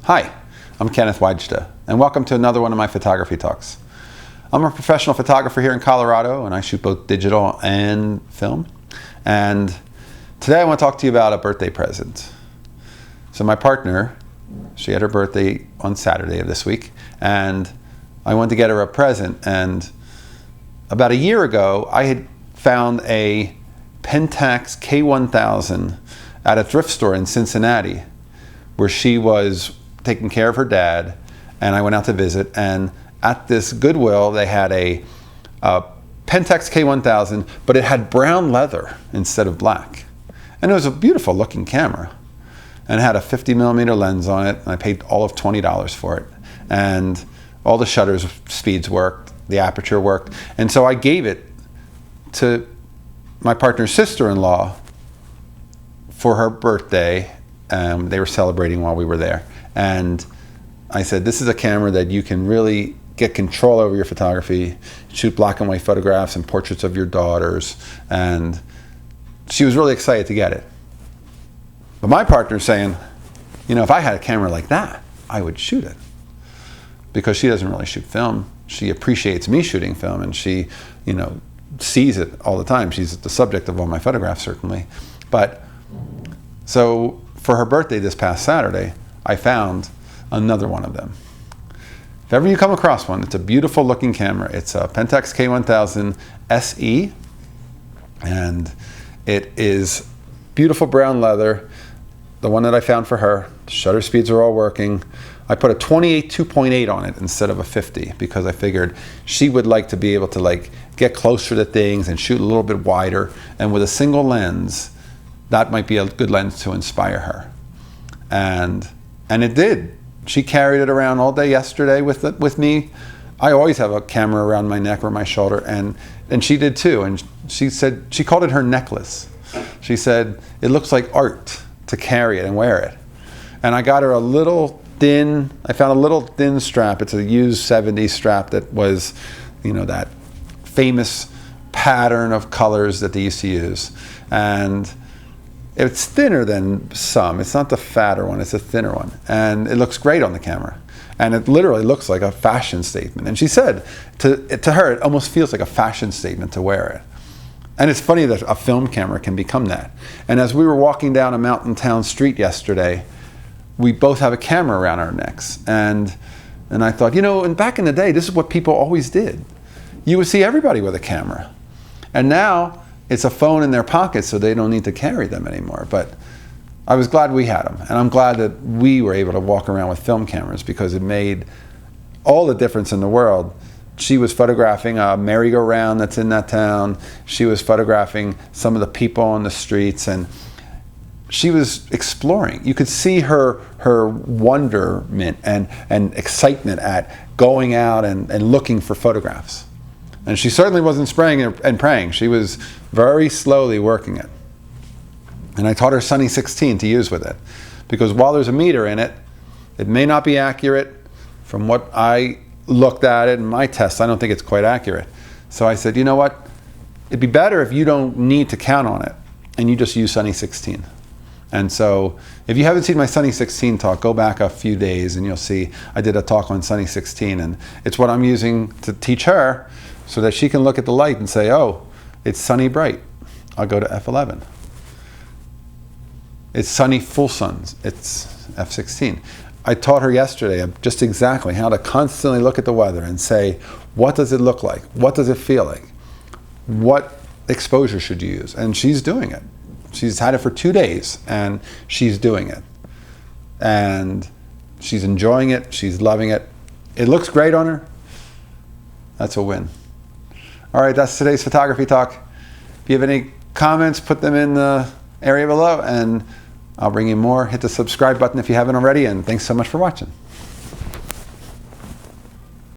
Hi, I'm Kenneth WAJDA, and welcome to another one of my photography talks. I'm a professional photographer here in Colorado, and I shoot both digital and film. And today I want to talk to you about a birthday present. So my partner, she had her birthday on Saturday of this week, and I wanted to get her a present. And about a year ago, I had found a Pentax K1000 at a thrift store in Cincinnati, where she was taking care of her dad, and I went out to visit, and at this Goodwill they had a Pentax K1000, but it had brown leather instead of black, and it was a beautiful looking camera, and it had a 50mm lens on it, and I paid all of $20 for it, and all the shutter speeds worked, the aperture worked, and so I gave it to my partner's sister-in-law for her birthday. They were celebrating while we were there, and I said, this is a camera that you can really get control over your photography, shoot black and white photographs and portraits of your daughters, and she was really excited to get it. But my partner's saying, you know, if I had a camera like that, I would shoot it, because she doesn't really shoot film. She appreciates me shooting film, and she, you know, sees it all the time. She's the subject of all my photographs, certainly. But so for her birthday this past Saturday, I found another one of them. If ever you come across one, it's a beautiful looking camera. It's a Pentax K1000 SE, and it is beautiful brown leather. The one that I found for her, the shutter speeds are all working. I put a 28 2.8 on it instead of a 50, because I figured she would like to be able to like get closer to things and shoot a little bit wider, and with a single lens, that might be a good lens to inspire her. And it did. She carried it around all day yesterday with me. I always have a camera around my neck or my shoulder, and she did too. And she said, she called it her necklace. She said, it looks like art to carry it and wear it. And I got her a little thin, I found a little thin strap. It's a used 70s strap that was, you know, that famous pattern of colors that they used to use. And it's thinner than some. It's not the fatter one, it's a thinner one. And it looks great on the camera. And it literally looks like a fashion statement. And she said, to her, it almost feels like a fashion statement to wear it. And it's funny that a film camera can become that. And as we were walking down a mountain town street yesterday, we both have a camera around our necks. And I thought, you know, and back in the day, this is what people always did. You would see everybody with a camera. And now, it's a phone in their pocket, so they don't need to carry them anymore. But I was glad we had them, and I'm glad that we were able to walk around with film cameras, because it made all the difference in the world. She was photographing a merry-go-round that's in that town. She was photographing some of the people on the streets, and she was exploring. You could see her wonderment and excitement at going out and looking for photographs. And she certainly wasn't spraying and praying. She was very slowly working it. And I taught her Sunny 16 to use with it, because while there's a meter in it, it may not be accurate. From what I looked at it in my tests, I don't think it's quite accurate. So I said, you know what? It'd be better if you don't need to count on it, and you just use Sunny 16. And so if you haven't seen my Sunny 16 talk, go back a few days and you'll see I did a talk on Sunny 16, and it's what I'm using to teach her, so that she can look at the light and say, oh, it's sunny bright, I'll go to f11. It's sunny full suns, it's f16. I taught her yesterday just exactly how to constantly look at the weather and say, what does it look like? What does it feel like? What exposure should you use? And she's doing it. She's had it for 2 days, and she's doing it. And she's enjoying it, she's loving it. It looks great on her. That's a win. All right, that's today's photography talk. If you have any comments, put them in the area below, and I'll bring you more. Hit the subscribe button if you haven't already, and thanks so much for watching.